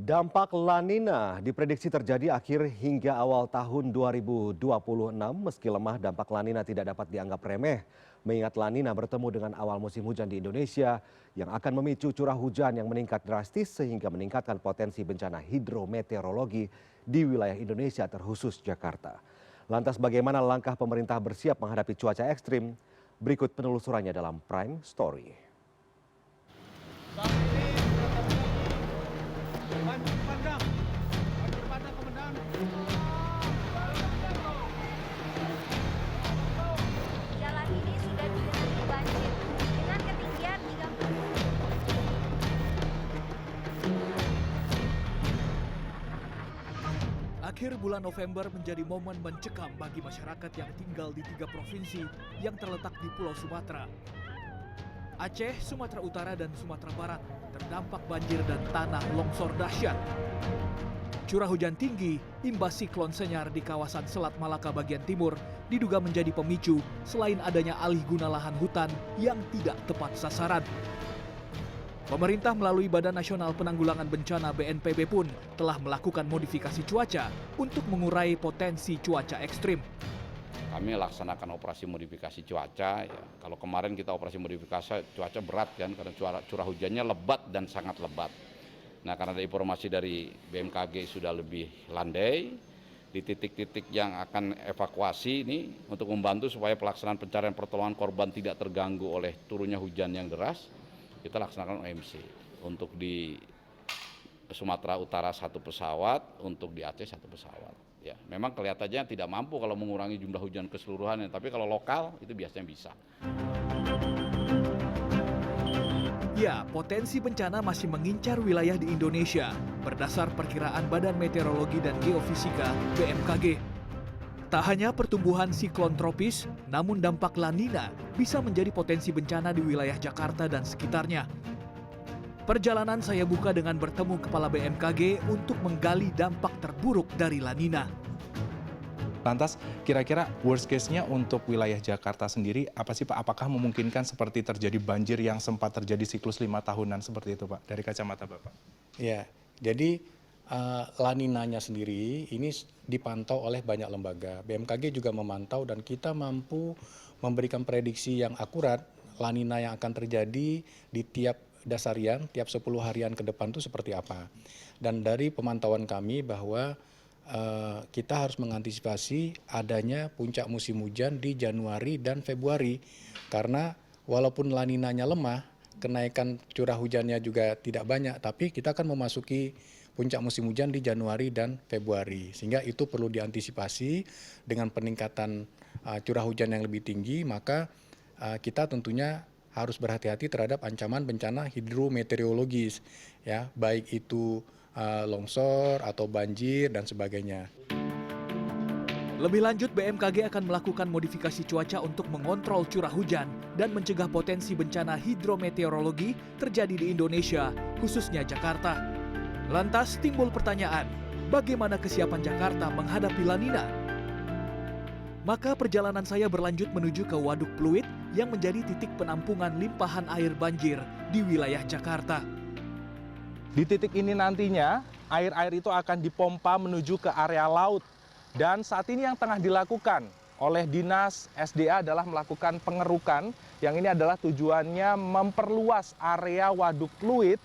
Dampak La Nina diprediksi terjadi akhir hingga awal tahun 2026. Meski lemah, dampak La Nina tidak dapat dianggap remeh. Mengingat La Nina bertemu dengan awal musim hujan di Indonesia yang akan memicu curah hujan yang meningkat drastis sehingga meningkatkan potensi bencana hidrometeorologi di wilayah Indonesia terkhusus Jakarta. Lantas bagaimana langkah pemerintah bersiap menghadapi cuaca ekstrim? Berikut penelusurannya dalam Prime Story. Jalan ini sudah dilintasi banjir dengan ketinggian 30. Akhir bulan November menjadi momen mencekam bagi masyarakat yang tinggal di 3 provinsi yang terletak di Pulau Sumatera. Aceh, Sumatera Utara, dan Sumatera Barat terdampak banjir dan tanah longsor dahsyat. Curah hujan tinggi, imbas siklon Senyar di kawasan Selat Malaka bagian timur diduga menjadi pemicu selain adanya alih guna lahan hutan yang tidak tepat sasaran. Pemerintah melalui Badan Nasional Penanggulangan Bencana BNPB pun telah melakukan modifikasi cuaca untuk mengurai potensi cuaca ekstrim. Kami laksanakan operasi modifikasi cuaca. Ya. Kalau kemarin kita operasi modifikasi cuaca berat kan karena curah hujannya lebat dan sangat lebat. Nah, karena ada informasi dari BMKG sudah lebih landai di titik-titik yang akan evakuasi ini untuk membantu supaya pelaksanaan pencarian pertolongan korban tidak terganggu oleh turunnya hujan yang deras. Kita laksanakan OMC untuk di Sumatera Utara 1 pesawat, untuk di Aceh 1 pesawat. Ya, memang kelihatannya tidak mampu kalau mengurangi jumlah hujan keseluruhan, tapi kalau lokal itu biasanya bisa. Ya, potensi bencana masih mengincar wilayah di Indonesia berdasar perkiraan Badan Meteorologi dan Geofisika (BMKG). Tak hanya pertumbuhan siklon tropis, namun dampak La Nina bisa menjadi potensi bencana di wilayah Jakarta dan sekitarnya. Perjalanan saya buka dengan bertemu Kepala BMKG untuk menggali dampak terburuk dari La Nina. Lantas, kira-kira worst case-nya untuk wilayah Jakarta sendiri, apa sih Pak? Apakah memungkinkan seperti terjadi banjir yang sempat terjadi siklus 5 tahunan seperti itu Pak, dari kacamata Bapak? Ya, jadi La Nina-nya sendiri ini dipantau oleh banyak lembaga. BMKG juga memantau dan kita mampu memberikan prediksi yang akurat La Nina yang akan terjadi di tiap dasarian, tiap 10 harian ke depan itu seperti apa. Dan dari pemantauan kami bahwa kita harus mengantisipasi adanya puncak musim hujan di Januari dan Februari. Karena walaupun La Nina-nya lemah, kenaikan curah hujannya juga tidak banyak, tapi kita akan memasuki puncak musim hujan di Januari dan Februari. Sehingga itu perlu diantisipasi dengan peningkatan curah hujan yang lebih tinggi, maka kita tentunya harus berhati-hati terhadap ancaman bencana hidrometeorologis, ya, baik itu longsor atau banjir dan sebagainya. Lebih lanjut, BMKG akan melakukan modifikasi cuaca untuk mengontrol curah hujan dan mencegah potensi bencana hidrometeorologi terjadi di Indonesia, khususnya Jakarta. Lantas timbul pertanyaan, bagaimana kesiapan Jakarta menghadapi La Nina? Maka perjalanan saya berlanjut menuju ke Waduk Pluit yang menjadi titik penampungan limpahan air banjir di wilayah Jakarta. Di titik ini nantinya, air-air itu akan dipompa menuju ke area laut. Dan saat ini yang tengah dilakukan oleh Dinas SDA adalah melakukan pengerukan, yang ini adalah tujuannya memperluas area Waduk Pluit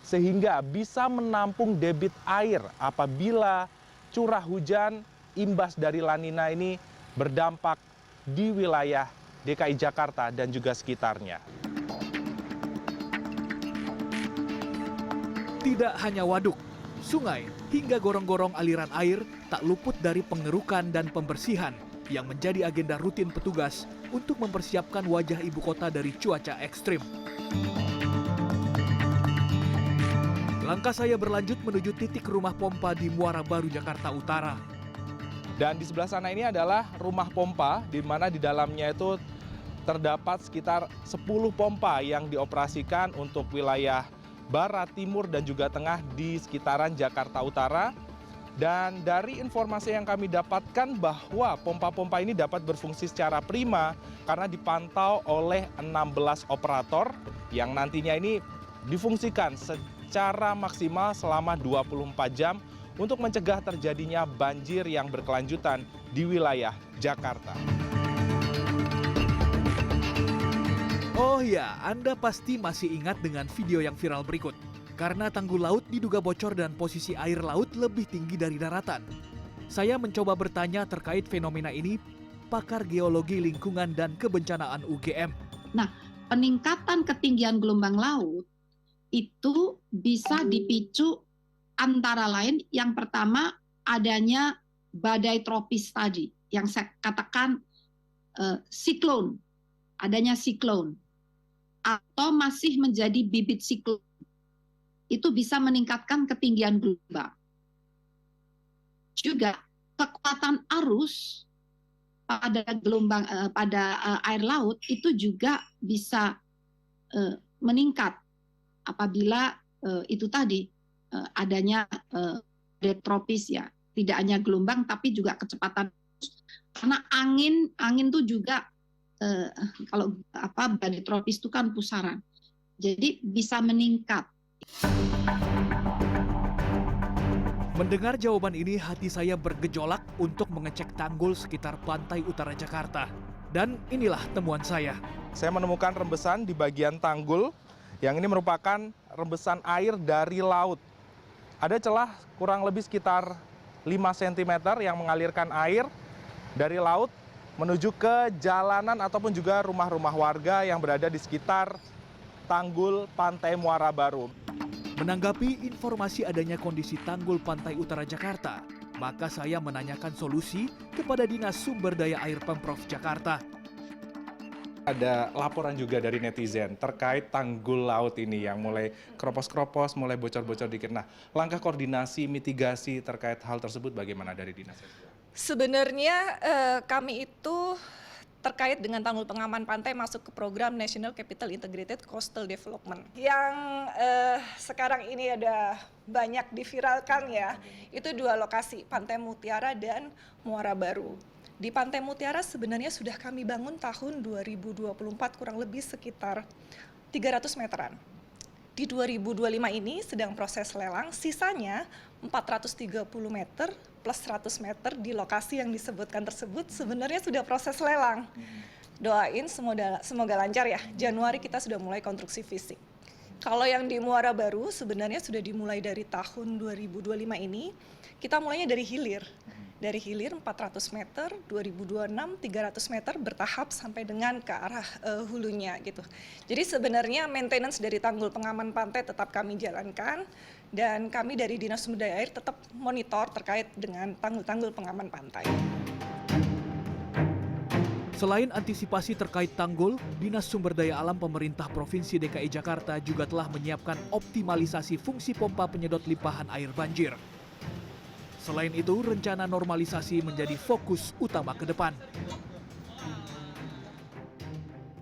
sehingga bisa menampung debit air apabila curah hujan imbas dari La Nina ini berdampak di wilayah DKI Jakarta dan juga sekitarnya. Tidak hanya waduk, sungai, hingga gorong-gorong aliran air tak luput dari pengerukan dan pembersihan yang menjadi agenda rutin petugas untuk mempersiapkan wajah ibu kota dari cuaca ekstrim. Langkah saya berlanjut menuju titik rumah pompa di Muara Baru, Jakarta Utara. Dan di sebelah sana ini adalah rumah pompa, di mana di dalamnya itu terdapat sekitar 10 pompa yang dioperasikan untuk wilayah Barat, Timur, dan juga Tengah di sekitaran Jakarta Utara. Dan dari informasi yang kami dapatkan bahwa pompa-pompa ini dapat berfungsi secara prima karena dipantau oleh 16 operator yang nantinya ini difungsikan secara maksimal selama 24 jam untuk mencegah terjadinya banjir yang berkelanjutan di wilayah Jakarta. Oh ya, Anda pasti masih ingat dengan video yang viral berikut. Karena tanggul laut diduga bocor dan posisi air laut lebih tinggi dari daratan. Saya mencoba bertanya terkait fenomena ini, pakar geologi lingkungan dan kebencanaan UGM. Nah, peningkatan ketinggian gelombang laut itu bisa dipicu antara lain yang pertama adanya badai tropis tadi, yang saya katakan siklon, adanya siklon, atau masih menjadi bibit siklon. Itu bisa meningkatkan ketinggian gelombang. Juga kekuatan arus pada air laut itu juga bisa meningkat apabila itu tadi adanya badai tropis ya, tidak hanya gelombang tapi juga kecepatan. Karena angin itu juga kalau badai tropis itu kan pusaran, jadi bisa meningkat. Mendengar jawaban ini, hati saya bergejolak untuk mengecek tanggul sekitar pantai utara Jakarta. Dan inilah temuan saya. Saya menemukan rembesan di bagian tanggul yang ini merupakan rembesan air dari laut. Ada celah kurang lebih sekitar 5 cm yang mengalirkan air dari laut menuju ke jalanan ataupun juga rumah-rumah warga yang berada di sekitar tanggul Pantai Muara Baru. Menanggapi informasi adanya kondisi tanggul pantai utara Jakarta, maka saya menanyakan solusi kepada Dinas Sumber Daya Air Pemprov Jakarta. Ada laporan juga dari netizen terkait tanggul laut ini yang mulai keropos-keropos, mulai bocor-bocor dikit. Nah, langkah koordinasi, mitigasi terkait hal tersebut bagaimana dari Dinas? Sebenarnya kami itu terkait dengan tanggul pengaman pantai masuk ke program National Capital Integrated Coastal Development yang sekarang ini ada banyak diviralkan ya. Itu 2 lokasi, Pantai Mutiara dan Muara Baru. Di Pantai Mutiara sebenarnya sudah kami bangun tahun 2024 kurang lebih sekitar 300 meteran. Di 2025 ini sedang proses lelang, sisanya 430 meter plus 100 meter di lokasi yang disebutkan tersebut sebenarnya sudah proses lelang. Doain semoga lancar ya, Januari kita sudah mulai konstruksi fisik. Kalau yang di Muara Baru sebenarnya sudah dimulai dari tahun 2025 ini, kita mulainya dari hilir. Dari hilir 400 meter, 2026 300 meter bertahap sampai dengan ke arah hulunya gitu. Jadi sebenarnya maintenance dari tanggul pengaman pantai tetap kami jalankan dan kami dari Dinas Sumber Daya Air tetap monitor terkait dengan tanggul-tanggul pengaman pantai. Selain antisipasi terkait tanggul, Dinas Sumber Daya Alam Pemerintah Provinsi DKI Jakarta juga telah menyiapkan optimalisasi fungsi pompa penyedot limpahan air banjir. Selain itu, rencana normalisasi menjadi fokus utama ke depan.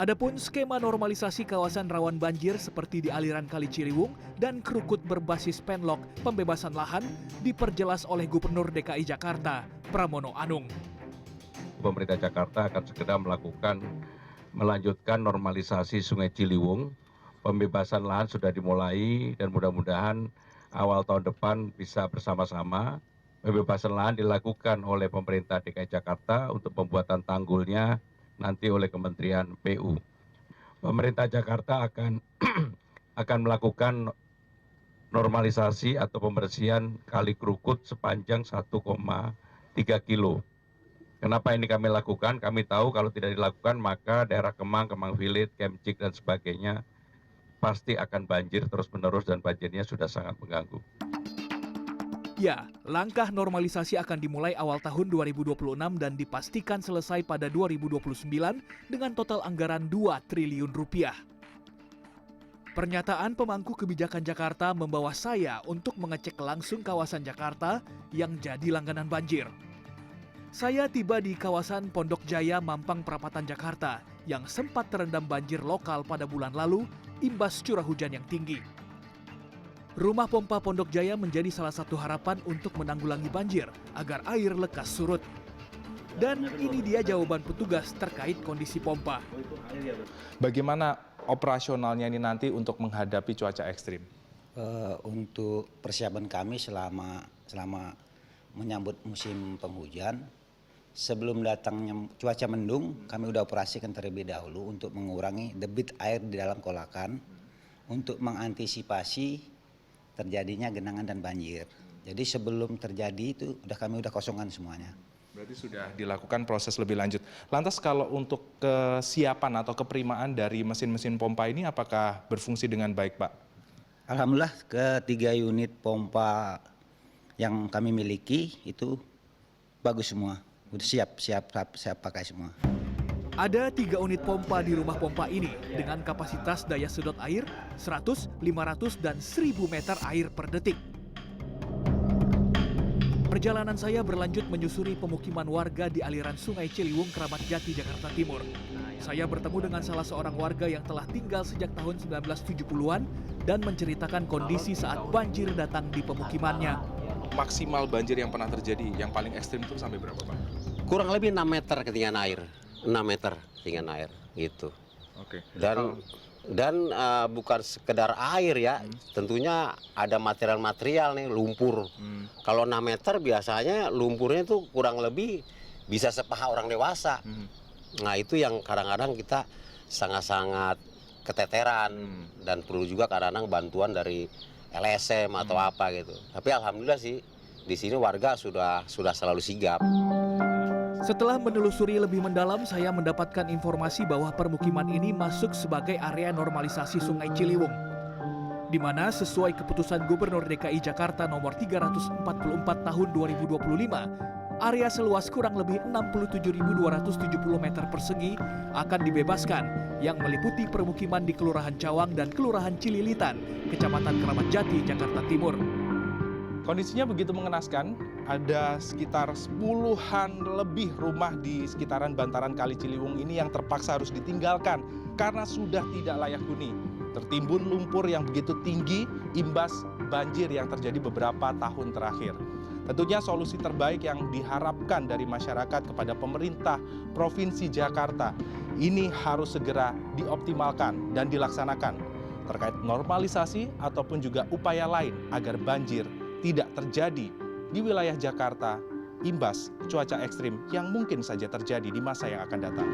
Adapun skema normalisasi kawasan rawan banjir seperti di aliran Kali Ciliwung dan Krukut berbasis penlok pembebasan lahan diperjelas oleh Gubernur DKI Jakarta, Pramono Anung. Pemerintah Jakarta akan segera melanjutkan normalisasi Sungai Ciliwung. Pembebasan lahan sudah dimulai dan mudah-mudahan awal tahun depan bisa bersama-sama. Pembebasan lahan dilakukan oleh pemerintah DKI Jakarta untuk pembuatan tanggulnya nanti oleh Kementerian PU. Pemerintah Jakarta akan melakukan normalisasi atau pembersihan Kali Krukut sepanjang 1,3 kilo. Kenapa ini kami lakukan? Kami tahu kalau tidak dilakukan maka daerah Kemang, Kemang Village, Kemcik dan sebagainya pasti akan banjir terus-menerus dan banjirnya sudah sangat mengganggu. Ya, langkah normalisasi akan dimulai awal tahun 2026 dan dipastikan selesai pada 2029 dengan total anggaran 2 triliun rupiah. Pernyataan pemangku kebijakan Jakarta membawa saya untuk mengecek langsung kawasan Jakarta yang jadi langganan banjir. Saya tiba di kawasan Pondok Jaya, Mampang Perapatan, Jakarta yang sempat terendam banjir lokal pada bulan lalu imbas curah hujan yang tinggi. Rumah pompa Pondok Jaya menjadi salah satu harapan untuk menanggulangi banjir agar air lekas surut. Dan ini dia jawaban petugas terkait kondisi pompa. Bagaimana operasionalnya ini nanti untuk menghadapi cuaca ekstrim? Untuk persiapan kami selama menyambut musim penghujan, sebelum datangnya cuaca mendung, kami sudah operasikan terlebih dahulu untuk mengurangi debit air di dalam kolakan untuk mengantisipasi terjadinya genangan dan banjir. Jadi sebelum terjadi itu kami sudah kosongkan semuanya. Berarti sudah dilakukan proses lebih lanjut. Lantas kalau untuk kesiapan atau keprimaan dari mesin-mesin pompa ini apakah berfungsi dengan baik, Pak? Alhamdulillah ketiga unit pompa yang kami miliki itu bagus semua, udah siap pakai semua. Ada 3 unit pompa di rumah pompa ini dengan kapasitas daya sedot air 100, 500, dan 1000 meter air per detik. Perjalanan saya berlanjut menyusuri pemukiman warga di aliran Sungai Ciliwung, Kramat Jati, Jakarta Timur. Saya bertemu dengan salah seorang warga yang telah tinggal sejak tahun 1970-an dan menceritakan kondisi saat banjir datang di pemukimannya. Maksimal banjir yang pernah terjadi, yang paling ekstrim itu sampai berapa, Pak? Kurang lebih 6 meter ketinggian air. 6 meter ketinggian air, gitu. Oke. Dan bukan sekedar air ya, tentunya ada material-material nih, lumpur. Kalau 6 meter biasanya lumpurnya itu kurang lebih bisa sepaha orang dewasa. Nah itu yang kadang-kadang kita sangat-sangat keteteran dan perlu juga kadang-kadang bantuan dari LSM atau apa gitu. Tapi alhamdulillah sih di sini warga sudah selalu sigap. Setelah menelusuri lebih mendalam, saya mendapatkan informasi bahwa permukiman ini masuk sebagai area normalisasi Sungai Ciliwung, di mana sesuai keputusan Gubernur DKI Jakarta nomor 344 tahun 2025, area seluas kurang lebih 67.270 meter persegi akan dibebaskan yang meliputi permukiman di Kelurahan Cawang dan Kelurahan Cililitan, Kecamatan Kramat Jati, Jakarta Timur. Kondisinya begitu mengenaskan, ada sekitar 10-an lebih rumah di sekitaran bantaran Kali Ciliwung ini yang terpaksa harus ditinggalkan karena sudah tidak layak huni. Tertimbun lumpur yang begitu tinggi imbas banjir yang terjadi beberapa tahun terakhir. Tentunya solusi terbaik yang diharapkan dari masyarakat kepada pemerintah Provinsi Jakarta ini harus segera dioptimalkan dan dilaksanakan terkait normalisasi ataupun juga upaya lain agar banjir tidak terjadi di wilayah Jakarta imbas cuaca ekstrim yang mungkin saja terjadi di masa yang akan datang.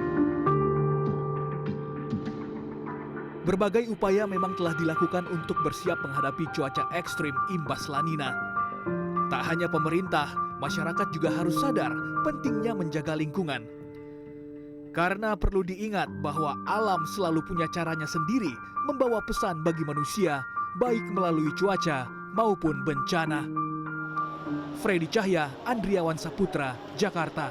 Berbagai upaya memang telah dilakukan untuk bersiap menghadapi cuaca ekstrim imbas La Nina. Tak hanya pemerintah, masyarakat juga harus sadar pentingnya menjaga lingkungan. Karena perlu diingat bahwa alam selalu punya caranya sendiri membawa pesan bagi manusia, baik melalui cuaca maupun bencana. Freddy Cahya, Andriawan Saputra, Jakarta.